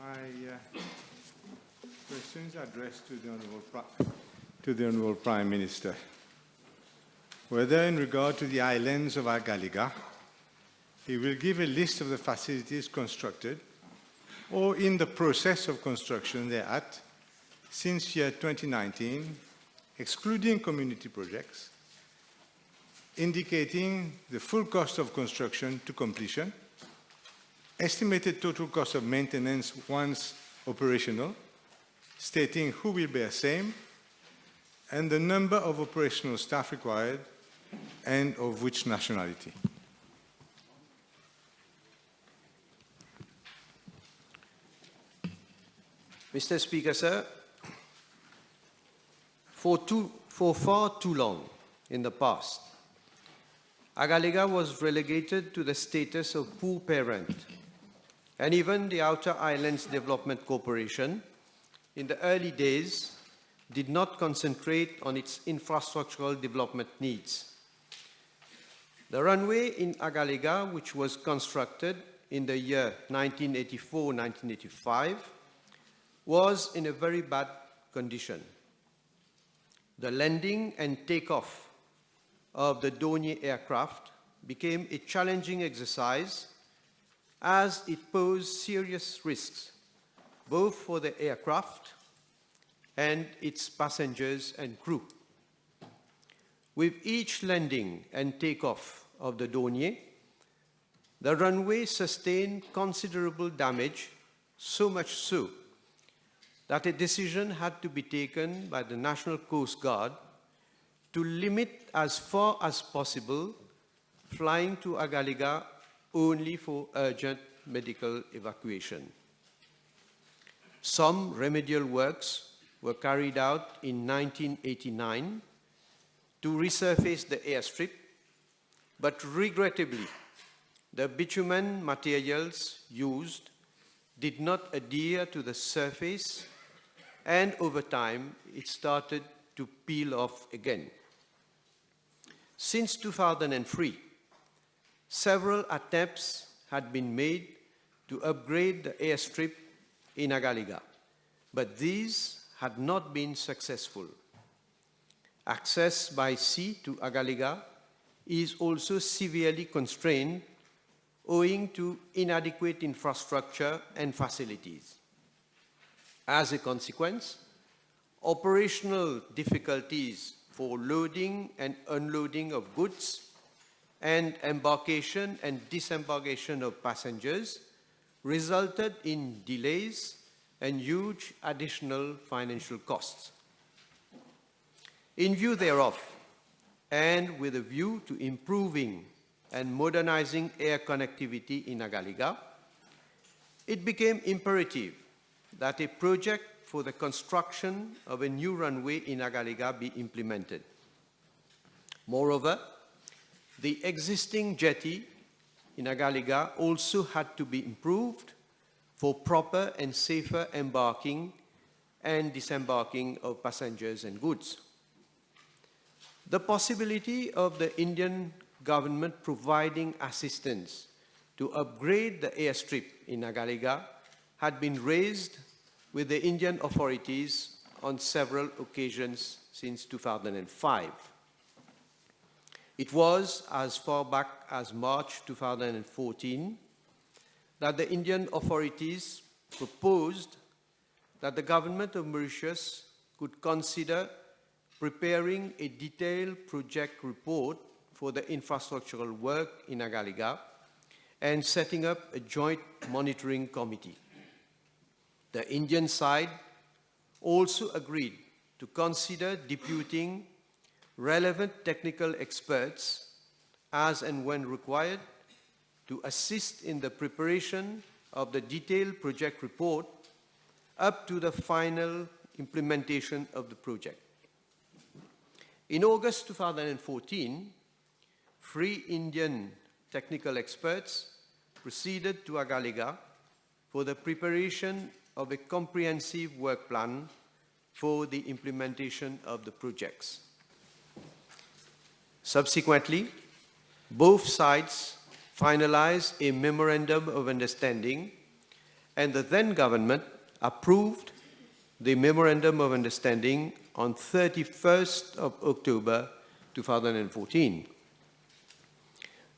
My question is addressed to the Honourable Prime Minister. Whether in regard to the islands of Agalega, he will give a list of the facilities constructed or in the process of construction thereat since year 2019, excluding community projects, indicating the full cost of construction to completion, estimated total cost of maintenance once operational, stating who will bear same, and the number of operational staff required and of which nationality. Mr. Speaker, sir, for far too long in the past, Agalega was relegated to the status of poor parent, and even the Outer Islands Development Corporation, in the early days, did not concentrate on its infrastructural development needs. The runway in Agalega, which was constructed in the year 1984-1985, was in a very bad condition. The landing and takeoff of the Dornier aircraft became a challenging exercise as it posed serious risks, both for the aircraft and its passengers and crew. With each landing and takeoff of the Dornier, the runway sustained considerable damage, so much so that a decision had to be taken by the National Coast Guard to limit as far as possible flying to Agalega only for urgent medical evacuation. Some remedial works were carried out in 1989 to resurface the airstrip, but regrettably, the bitumen materials used did not adhere to the surface, and over time, it started to peel off again. Since 2003, several attempts had been made to upgrade the airstrip in Agalega, but these had not been successful. Access by sea to Agalega is also severely constrained owing to inadequate infrastructure and facilities. As a consequence, operational difficulties for loading and unloading of goods and embarkation and disembarkation of passengers resulted in delays and huge additional financial costs. In view thereof, and with a view to improving and modernizing air connectivity in Agalega, it became imperative that a project for the construction of a new runway in Agalega be implemented. Moreover, the existing jetty in Agalega also had to be improved for proper and safer embarking and disembarking of passengers and goods. The possibility of the Indian government providing assistance to upgrade the airstrip in Agalega had been raised with the Indian authorities on several occasions since 2005. It was as far back as March 2014 that the Indian authorities proposed that the government of Mauritius could consider preparing a detailed project report for the infrastructural work in Agalega and setting up a joint monitoring committee. The Indian side also agreed to consider deputing relevant technical experts as and when required to assist in the preparation of the detailed project report up to the final implementation of the project. In August 2014, 3 Indian technical experts proceeded to Agalega for the preparation of a comprehensive work plan for the implementation of the projects. Subsequently, both sides finalized a memorandum of understanding and the then government approved the Memorandum of Understanding on 31st of October 2014.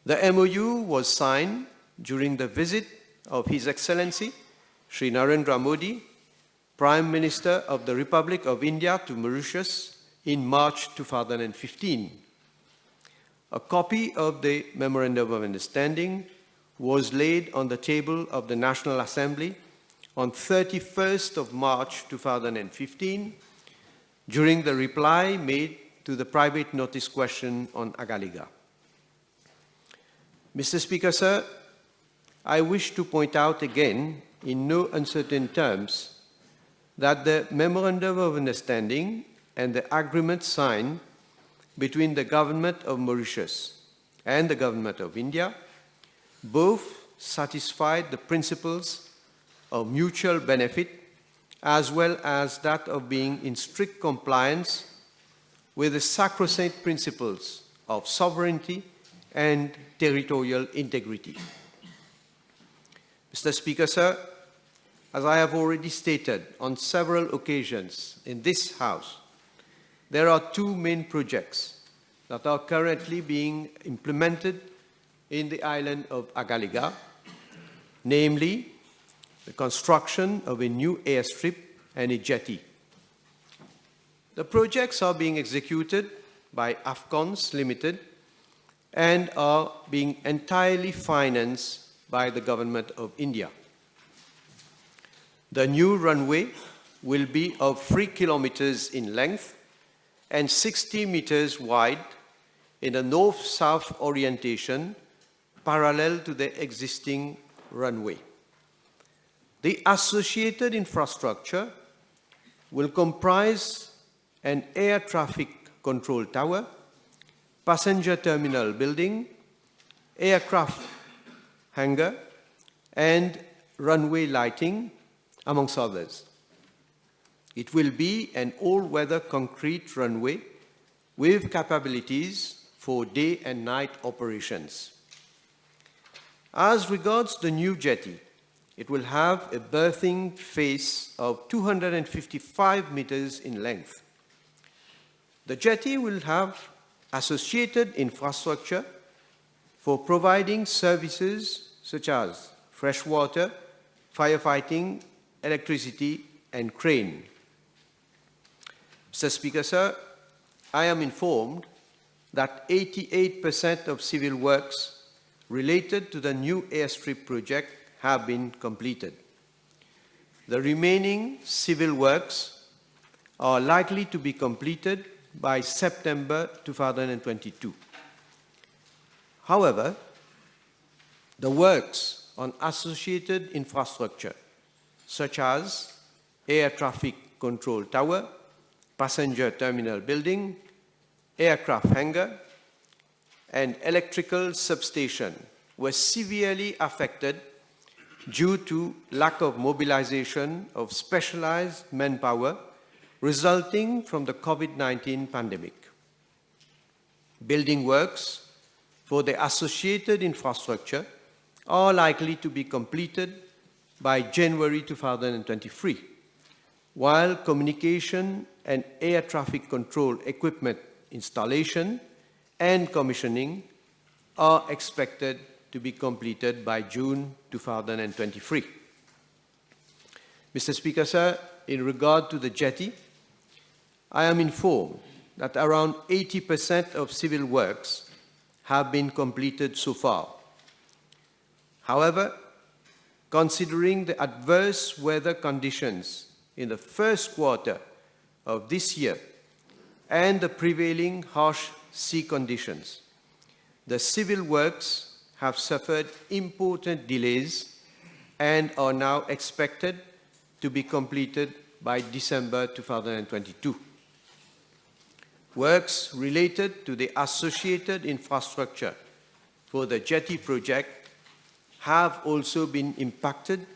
The MOU was signed during the visit of His Excellency Sri Narendra Modi, Prime Minister of the Republic of India to Mauritius in March 2015. A copy of the Memorandum of Understanding was laid on the table of the National Assembly on 31st of March 2015 during the reply made to the private notice question on Agalega. Mr. Speaker, sir, I wish to point out again in no uncertain terms that the Memorandum of Understanding and the agreement signed between the Government of Mauritius and the Government of India both satisfied the principles of mutual benefit as well as that of being in strict compliance with the sacrosanct principles of sovereignty and territorial integrity. Mr. Speaker, sir, as I have already stated on several occasions in this House, there are two main projects that are currently being implemented in the island of Agalega, namely the construction of a new airstrip and a jetty. The projects are being executed by Afcons Limited and are being entirely financed by the Government of India. The new runway will be of 3 kilometers in length and 60 meters wide in a north-south orientation parallel to the existing runway. The associated infrastructure will comprise an air traffic control tower, passenger terminal building, aircraft hangar, and runway lighting, amongst others. It will be an all-weather concrete runway with capabilities for day and night operations. As regards the new jetty, it will have a berthing face of 255 meters in length. The jetty will have associated infrastructure for providing services such as freshwater, firefighting, electricity, and crane. Mr. Speaker, sir, I am informed that 88% of civil works related to the new airstrip project have been completed. The remaining civil works are likely to be completed by September 2022. However, the works on associated infrastructure, such as air traffic control tower, passenger terminal building, aircraft hangar, and electrical substation, were severely affected due to lack of mobilization of specialized manpower resulting from the COVID-19 pandemic. Building works for the associated infrastructure are likely to be completed by January 2023, while communication and air traffic control equipment installation and commissioning are expected to be completed by June 2023. Mr. Speaker, sir, in regard to the jetty, I am informed that around 80% of civil works have been completed so far. However, considering the adverse weather conditions in the first quarter of this year and the prevailing harsh sea conditions, the civil works have suffered important delays and are now expected to be completed by December 2022. Works related to the associated infrastructure for the jetty project have also been impacted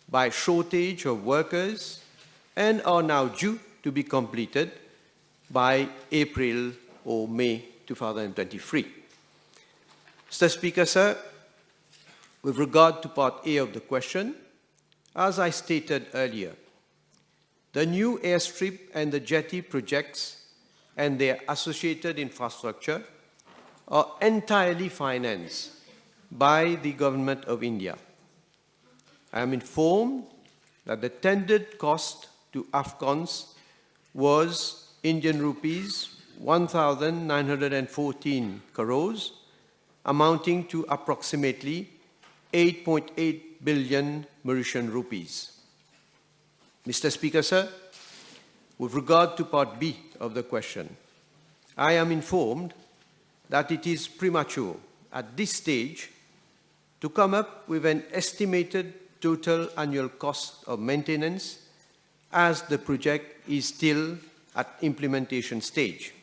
by shortage of workers and are now due to be completed by April or May 2023. Mr. Speaker, sir, with regard to Part A of the question, as I stated earlier, the new airstrip and the jetty projects and their associated infrastructure are entirely financed by the Government of India. I am informed that the tendered cost to Afghans was Indian rupees 1,914 crores, amounting to approximately 8.8 billion Mauritian rupees. Mr. Speaker, sir, with regard to Part B of the question, I am informed that it is premature at this stage to come up with an estimated total annual cost of maintenance as the project is still at implementation stage.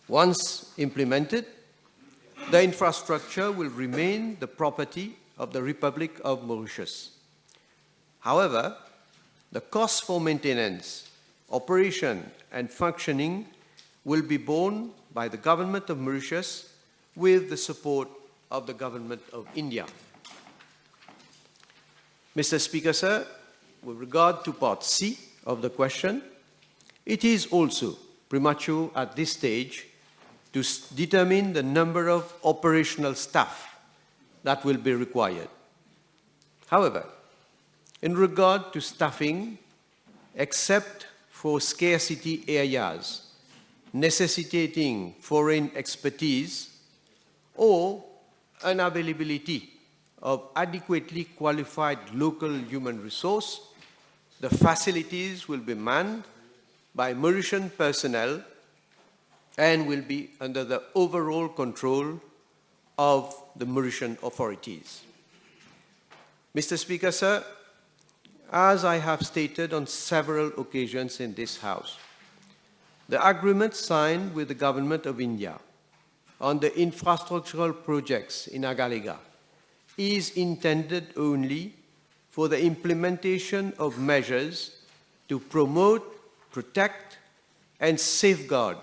Once implemented, the infrastructure will remain the property of the Republic of Mauritius. However, the costs for maintenance, operation, and functioning will be borne by the Government of Mauritius with the support of the Government of India. Mr. Speaker, sir, with regard to Part C of the question, it is also premature at this stage to determine the number of operational staff that will be required. However, in regard to staffing, except for scarcity areas necessitating foreign expertise or unavailability of adequately qualified local human resource, the facilities will be manned by Mauritian personnel and will be under the overall control of the Mauritian authorities. Mr. Speaker, sir, as I have stated on several occasions in this House, the agreement signed with the Government of India on the infrastructural projects in Agalega is intended only for the implementation of measures to promote, protect, and safeguard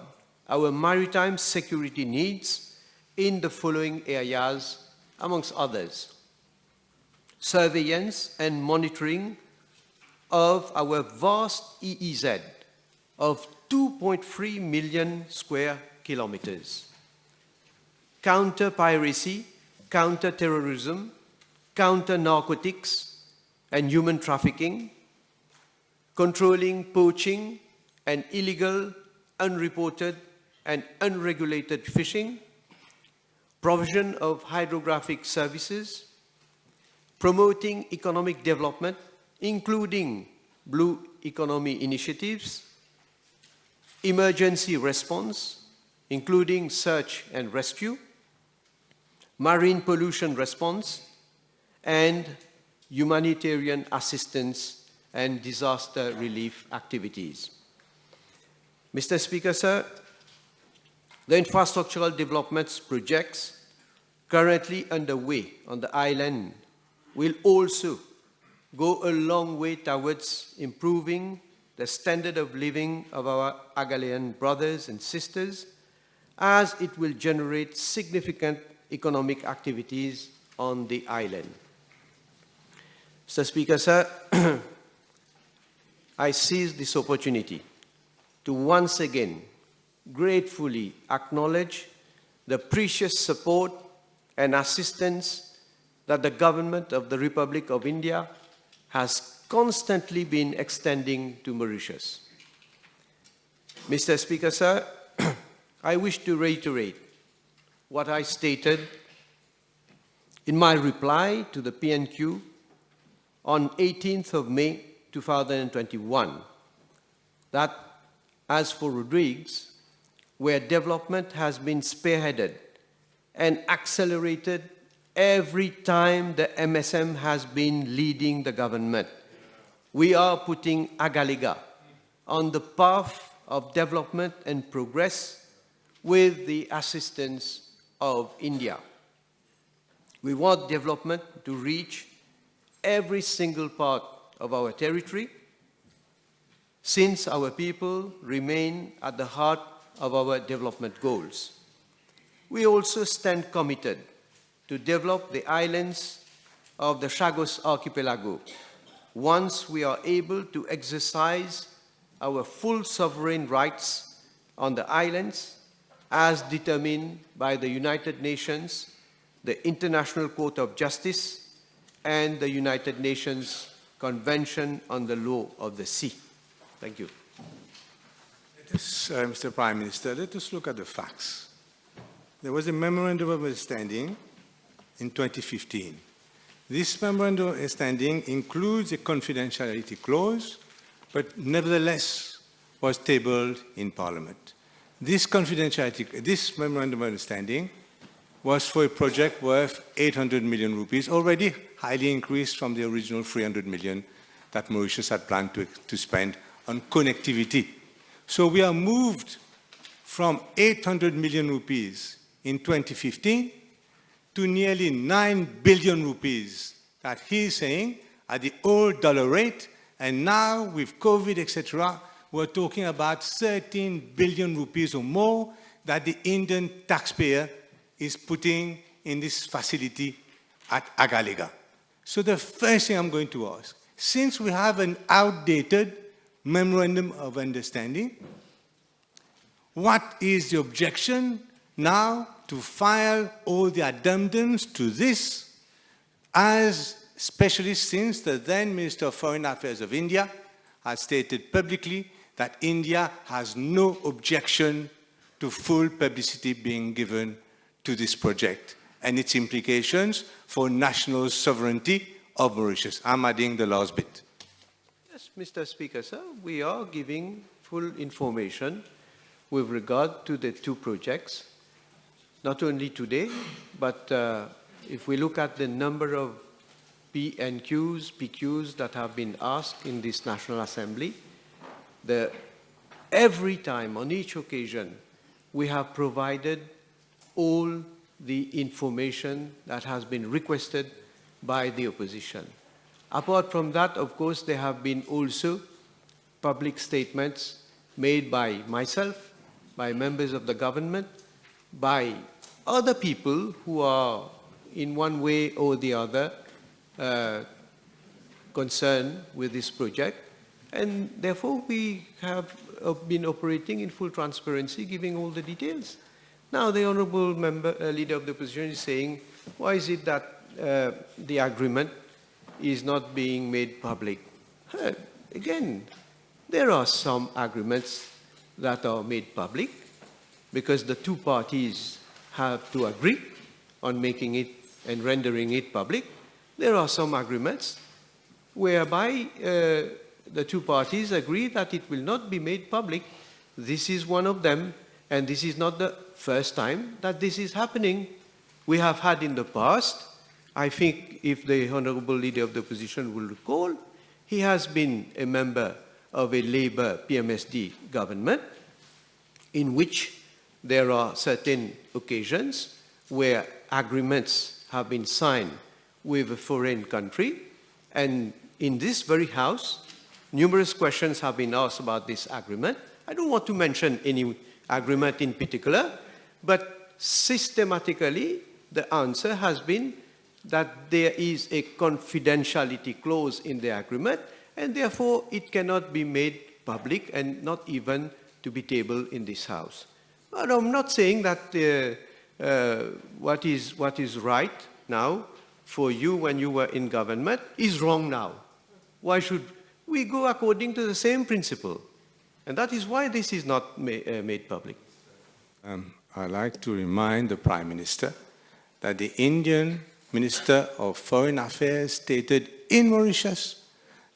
our maritime security needs in the following areas, amongst others: surveillance and monitoring of our vast EEZ of 2.3 million square kilometers, counter-piracy, counter-terrorism, counter-narcotics and human trafficking, controlling poaching and illegal, unreported and unregulated fishing, provision of hydrographic services, promoting economic development, including blue economy initiatives, emergency response, including search and rescue, marine pollution response, and humanitarian assistance and disaster relief activities. Mr. Speaker, sir, the infrastructural development projects currently underway on the island will also go a long way towards improving the standard of living of our Agalean brothers and sisters, as it will generate significant economic activities on the island. Mr. Speaker, sir, I seize this opportunity to once again gratefully acknowledge the precious support and assistance that the Government of the Republic of India has constantly been extending to Mauritius. Mr. Speaker, sir, I wish to reiterate what I stated in my reply to the PNQ on 18th of May 2021, that as for Rodrigues, where development has been spearheaded and accelerated every time the MSM has been leading the government, we are putting Agalega on the path of development and progress with the assistance of India. We want development to reach every single part of our territory, since our people remain at the heart of our development goals. We also stand committed to develop the islands of the Chagos Archipelago, once we are able to exercise our full sovereign rights on the islands as determined by the United Nations, the International Court of Justice, and the United Nations Convention on the Law of the Sea. Thank you. Mr. Prime Minister, let us look at the facts. There was a memorandum of understanding in 2015. This memorandum of understanding includes a confidentiality clause, but nevertheless was tabled in Parliament. This memorandum of understanding was for a project worth 800 million rupees, already highly increased from the original 300 million that Mauritius had planned to spend on connectivity. So we are moved from 800 million rupees in 2015 to nearly 9 billion rupees that he's saying at the old dollar rate, and now with COVID, etc., we're talking about 13 billion rupees or more that the Indian taxpayer is putting in this facility at Agalega. So the first thing I'm going to ask, since we have an outdated memorandum of understanding, what is the objection now to file all the addendums to this, especially since the then Minister of Foreign Affairs of India has stated publicly that India has no objection to full publicity being given to this project and its implications for national sovereignty of Mauritius. I'm adding the last bit. Yes, Mr. Speaker, sir, we are giving full information with regard to the two projects, not only today, but if we look at the number of PNQs, PQs that have been asked in this National Assembly, every time, on each occasion, we have provided all the information that has been requested by the opposition. Apart from that, of course, there have been also public statements made by myself, by members of the government, by other people who are in one way or the other concerned with this project. And therefore, we have been operating in full transparency, giving all the details. Now, the Honourable Leader of the Opposition is saying, why is it that the agreement is not being made public? Again, there are some agreements that are made public because the two parties have to agree on making it and rendering it public. There are some agreements whereby the two parties agree that it will not be made public. This is one of them, and this is not the first time that this is happening. We have had in the past, I think if the Honourable Leader of the Opposition will recall, he has been a member of a Labour PMSD government in which there are certain occasions where agreements have been signed with a foreign country, and in this very House, numerous questions have been asked about this agreement. I don't want to mention any agreement in particular, but systematically the answer has been that there is a confidentiality clause in the agreement, and therefore it cannot be made public and not even to be tabled in this House. But I'm not saying that what is right now for you when you were in government is wrong now. Why should we go according to the same principle? And that is why this is not made public. I'd like to remind the Prime Minister that the Indian Minister of Foreign Affairs stated in Mauritius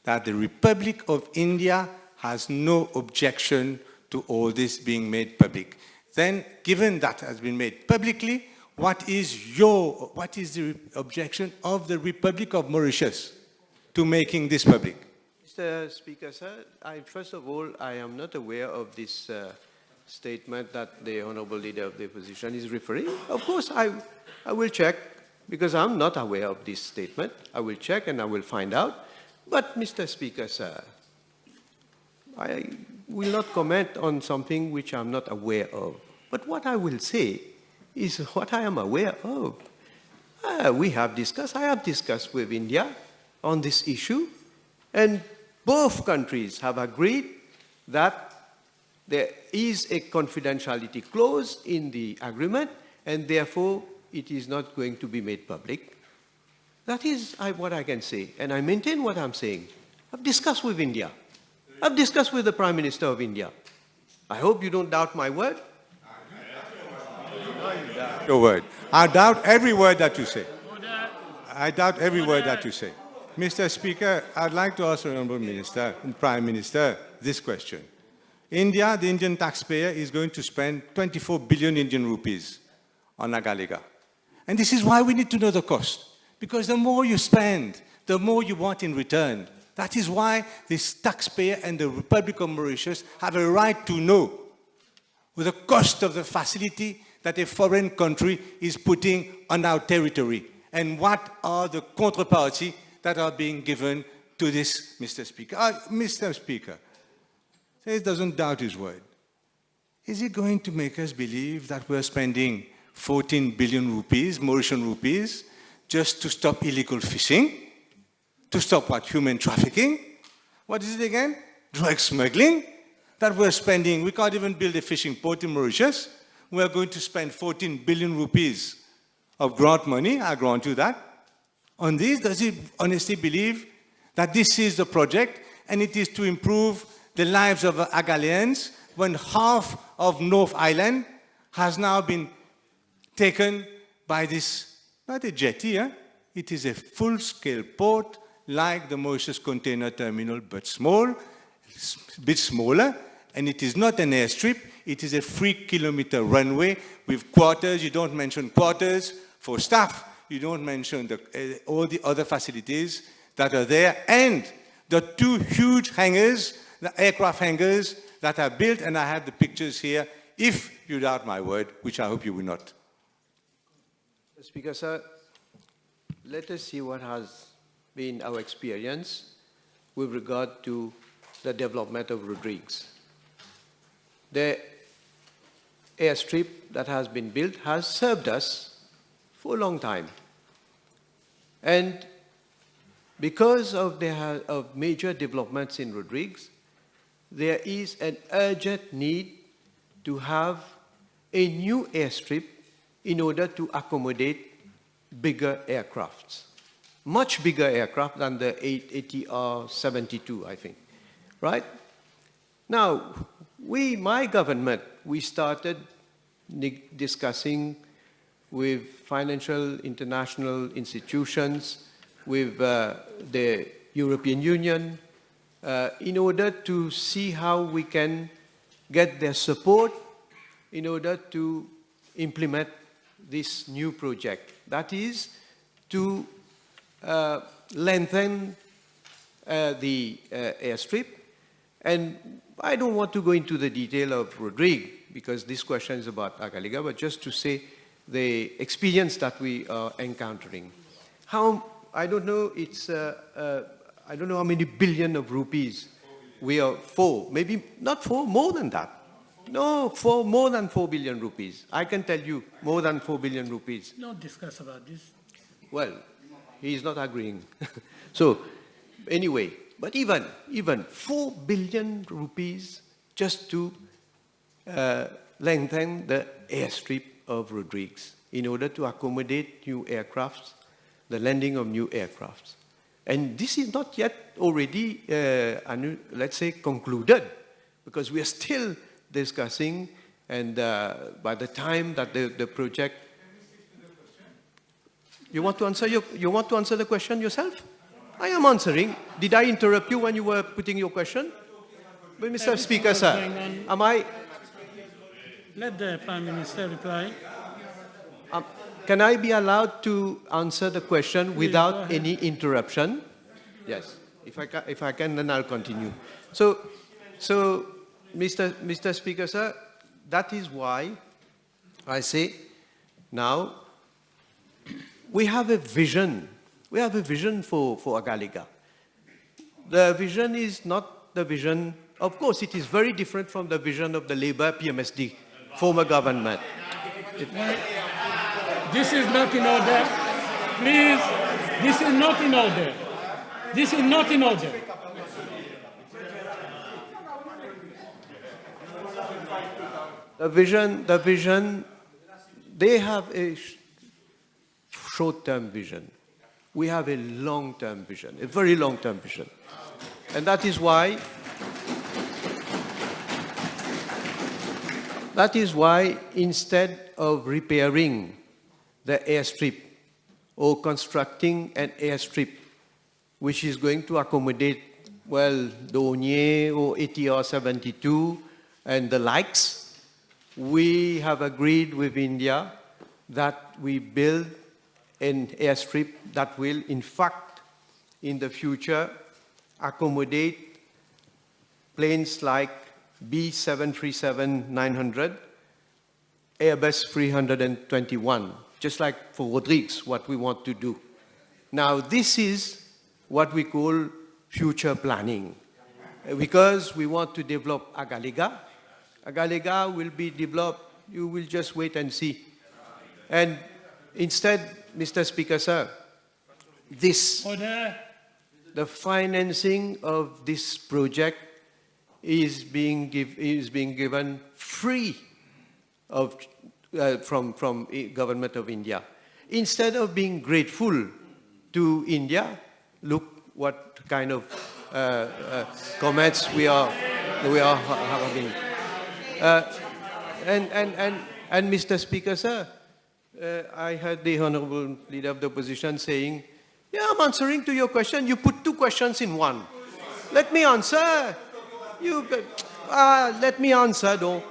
that the Republic of India has no objection to all this being made public. Then, given that has been made publicly, what is the objection of the Republic of Mauritius to making this public? Mr. Speaker, sir, first of all, I am not aware of this statement that the Honourable Leader of the Opposition is referring. Of course, I will check, because I'm not aware of this statement. I will check and I will find out. But, Mr. Speaker, sir, I will not comment on something which I'm not aware of. But what I will say is what I am aware of. We have discussed, I have discussed with India on this issue, and both countries have agreed that there is a confidentiality clause in the agreement, and therefore it is not going to be made public. That is what I can say, and I maintain what I'm saying. I've discussed with India. I've discussed with the Prime Minister of India. I hope you don't doubt my word. Your word. I doubt every word that you say. I doubt every word that you say. Mr. Speaker, I'd like to ask the Honourable Minister and Prime Minister this question. India, the Indian taxpayer, is going to spend 24 billion Indian rupees on Agalega. And this is why we need to know the cost. Because the more you spend, the more you want in return. That is why this taxpayer and the Republic of Mauritius have a right to know the cost of the facility that a foreign country is putting on our territory, and what are the counterparties that are being given to this, Mr. Speaker. Mr. Speaker, he doesn't doubt his word. Is he going to make us believe that we're spending 14 billion rupees, Mauritian rupees, just to stop illegal fishing? To stop what? Human trafficking? What is it again? Drug smuggling? That we're spending, we can't even build a fishing port in Mauritius. We're going to spend 14 billion rupees of grant money, I grant you that. On this, does he honestly believe that this is the project and it is to improve the lives of Agalegans when half of North Island has now been taken by this, not a jetty, it is a full-scale port like the Mauritius Container Terminal, but small, a bit smaller, and it is not an airstrip, it is a 3-kilometer runway with quarters. You don't mention quarters for staff, you don't mention all the other facilities that are there, and the 2 huge hangars, the aircraft hangars that are built, and I have the pictures here, if you doubt my word, which I hope you will not. Speaker, sir, let us see what has been our experience with regard to the development of Rodrigues. The airstrip that has been built has served us for a long time. And because of major developments in Rodrigues, there is an urgent need to have a new airstrip in order to accommodate bigger aircrafts, much bigger aircraft than the 880R-72, I think, right? Now, my government, we started discussing with financial international institutions, with the European Union, in order to see how we can get their support in order to implement this new project. That is to lengthen the airstrip. And I don't want to go into the detail of Rodrigue, because this question is about Agalega, but just to say the experience that we are encountering. I don't know, I don't know how many billion of rupees we are for, maybe not for, more than that. No, for more than 4 billion rupees. I can tell you, more than 4 billion rupees. Don't discuss about this. Well, he is not agreeing. So, anyway, but even 4 billion rupees just to lengthen the airstrip of Rodrigues in order to accommodate new aircrafts, the landing of new aircrafts. And this is not yet already, let's say, concluded, because we are still discussing, and by the time that the project... You want to answer the question yourself? I am answering. Did I interrupt you when you were putting your question? But Mr. Speaker, sir, am I... Let the Prime Minister reply. Can I be allowed to answer the question without any interruption? Yes. If I can, then I'll continue. So Mr. Speaker, sir, that is why I say now we have a vision. We have a vision for Agalega. The vision is not the vision, of course, it is very different from the vision of the Labour PMSD former government. This is not in order. Please, this is not in order. This is not in order. The vision, they have a short-term vision. We have a long-term vision, a very long-term vision. And that is why instead of repairing the airstrip or constructing an airstrip which is going to accommodate, well, Dornier or ATR 72 and the likes, we have agreed with India that we build an airstrip that will, in fact, in the future, accommodate planes like B737-900, Airbus 321, just like for Rodrigues, what we want to do. Now, this is what we call future planning, because we want to develop Agalega. Agalega will be developed, you will just wait and see. And instead, Mr. Speaker, sir, the financing of this project is being given free from government of India. Instead of being grateful to India, look what kind of comments we are having. And Mr. Speaker, sir, I heard the Honorable Leader of the Opposition saying, yeah, I'm answering to your question. You put two questions in one. Let me answer. Let me answer, though.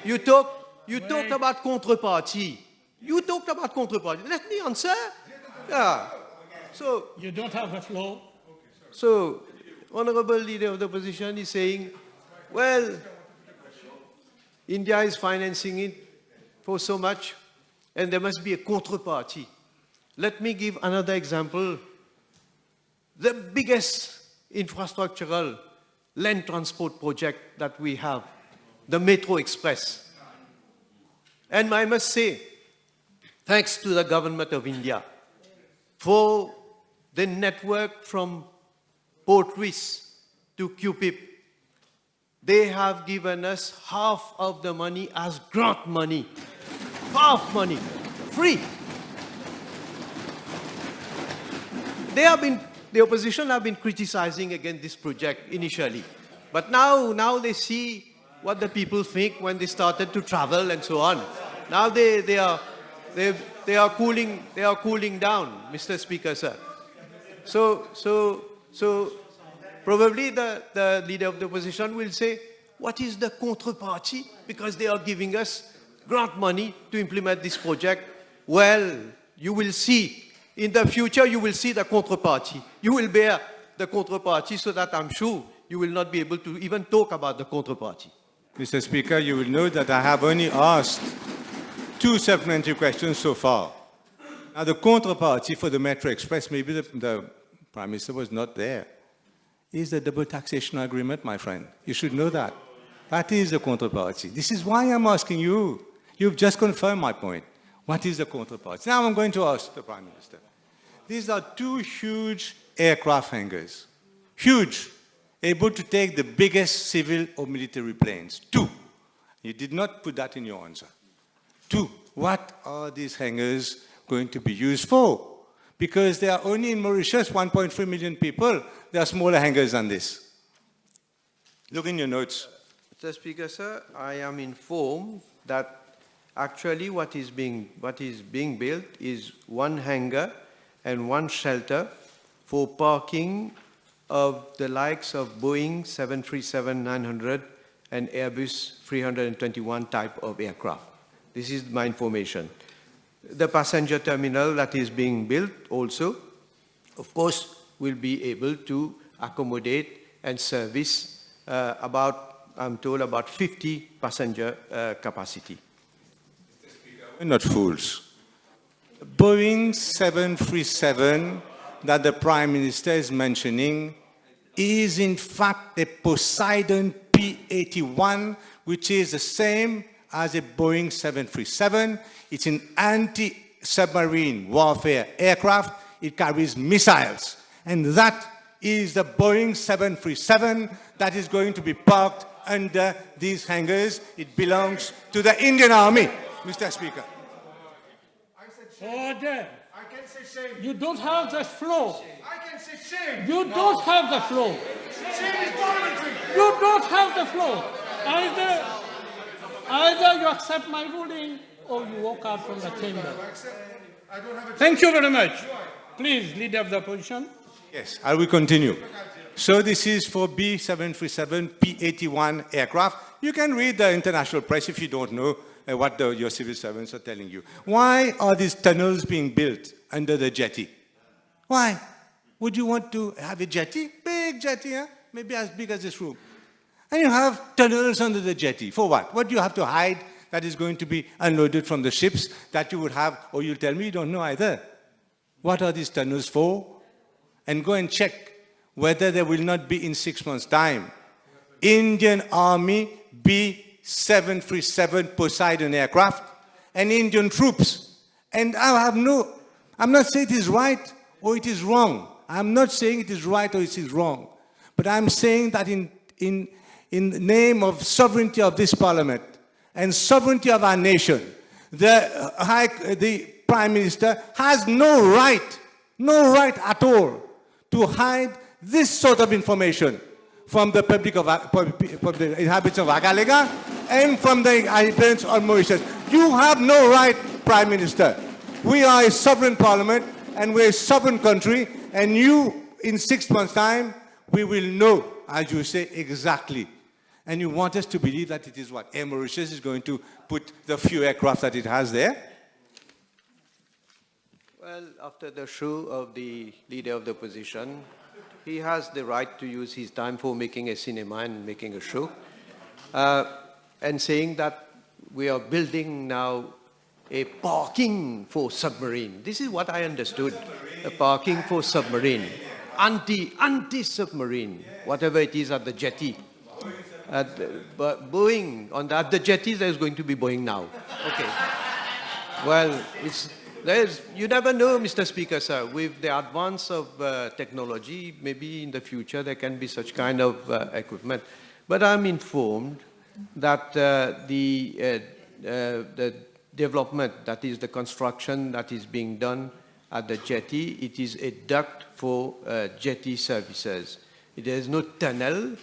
You talked about contrepartie. You talked about contrepartie. Let me answer. Yeah. So you don't have the floor. So, Honorable Leader of the Opposition is saying, well, India is financing it for so much, and there must be a contrepartie. Let me give another example. The biggest infrastructural land transport project that we have, the Metro Express. And I must say, thanks to the government of India for the network from Port Louis to QPIP. They have given us half of the money as grant money. Half money, free. The opposition have been criticizing against this project initially. But now they see what the people think when they started to travel and so on. Now they are cooling down, Mr. Speaker, sir. So probably the leader of the opposition will say, what is the contrepartie? Because they are giving us grant money to implement this project. Well, you will see. In the future, you will see the contrepartie. You will bear the contrepartie so that I'm sure you will not be able to even talk about the contrepartie. Mr. Speaker, you will note that I have only asked 2 supplementary questions so far. Now, the contrepartie for the Metro Express, maybe the Prime Minister was not there, is the double taxation agreement, my friend. You should know that. That is the contrepartie. This is why I'm asking you. You've just confirmed my point. What is the contrepartie? Now I'm going to ask the Prime Minister. These are 2 huge aircraft hangars. Huge. Able to take the biggest civil or military planes. 2. You did not put that in your answer. 2. What are these hangars going to be used for? Because they are only in Mauritius, 1.3 million people. There are smaller hangars than this. Look in your notes. Mr. Speaker, sir, I am informed that actually what is being built is 1 hangar and 1 shelter for parking of the likes of Boeing 737-900 and Airbus 321 type of aircraft. This is my information. The passenger terminal that is being built also, of course, will be able to accommodate and service I'm told, about 50 passenger capacity. We're not fools. Boeing 737 that the Prime Minister is mentioning is in fact a Poseidon P-81, which is the same as a Boeing 737. It's an submarine warfare aircraft, it carries missiles. And that is the Boeing 737 that is going to be parked under these hangars. It belongs to the Indian Army, Mr. Speaker. Order. I can say shame. You don't have the floor. I can say shame. You don't have the floor. Shame is parliamentary. You don't have the floor. Either you accept my ruling or you walk out from the chamber. I don't have a Thank you very much. Please, Leader of the Opposition. Yes, I will continue. So this is for B737 P-81 aircraft. You can read the international press if you don't know what your civil servants are telling you. Why are these tunnels being built under the jetty? Why? Would you want to have a jetty? Big jetty, huh? Maybe as big as this room. And you have tunnels under the jetty. For what? What do you have to hide that is going to be unloaded from the ships that you would have, or you'll tell me you don't know either. What are these tunnels for? And go and check whether there will not be in 6 months' time Indian Army B737 Poseidon aircraft and Indian troops. And I'm not saying it is right or it is wrong. I'm not saying it is right or it is wrong. But I'm saying that in the name of sovereignty of this Parliament and sovereignty of our nation, the Prime Minister has no right at all to hide this sort of information from the the inhabitants of Agalega and from the inhabitants of Mauritius. You have no right, Prime Minister. We are a sovereign Parliament and we're a sovereign country, and you, in 6 months' time, we will know, as you say, exactly. And you want us to believe that it is what? Air Mauritius is going to put the few aircraft that it has there? Well, after the show of the Leader of the Opposition, he has the right to use his time for making a cinema and making a show, and saying that we are building now a parking for submarine. This is what I understood, a parking for submarine, anti-submarine, whatever it is at the jetty. But Boeing, at the jetties there's going to be Boeing now. Okay. Well, you never know, Mr. Speaker, sir. With the advance of technology, maybe in the future there can be such kind of equipment. But I'm informed that the development, that is the construction that is being done at the jetty, it is a duct for jetty services. There's no tunnel.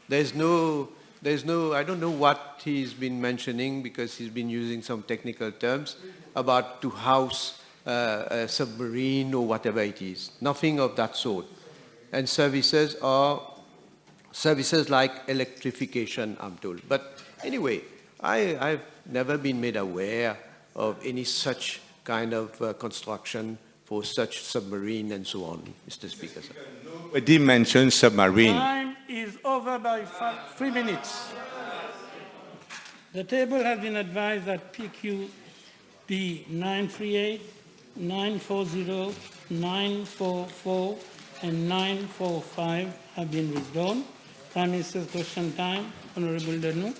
There's no, I don't know what he's been mentioning because he's been using some technical terms about to house a submarine or whatever it is. Nothing of that sort. And services are services like electrification, I'm told. But anyway, I've never been made aware of any such kind of construction for such submarine and so on, Mr. Speaker, sir. Nobody mentioned submarine. Time is over by 3 minutes. The table has been advised that PQB 938, 940, 944, and 945 have been withdrawn. Prime Minister's question time, Honorable Denou.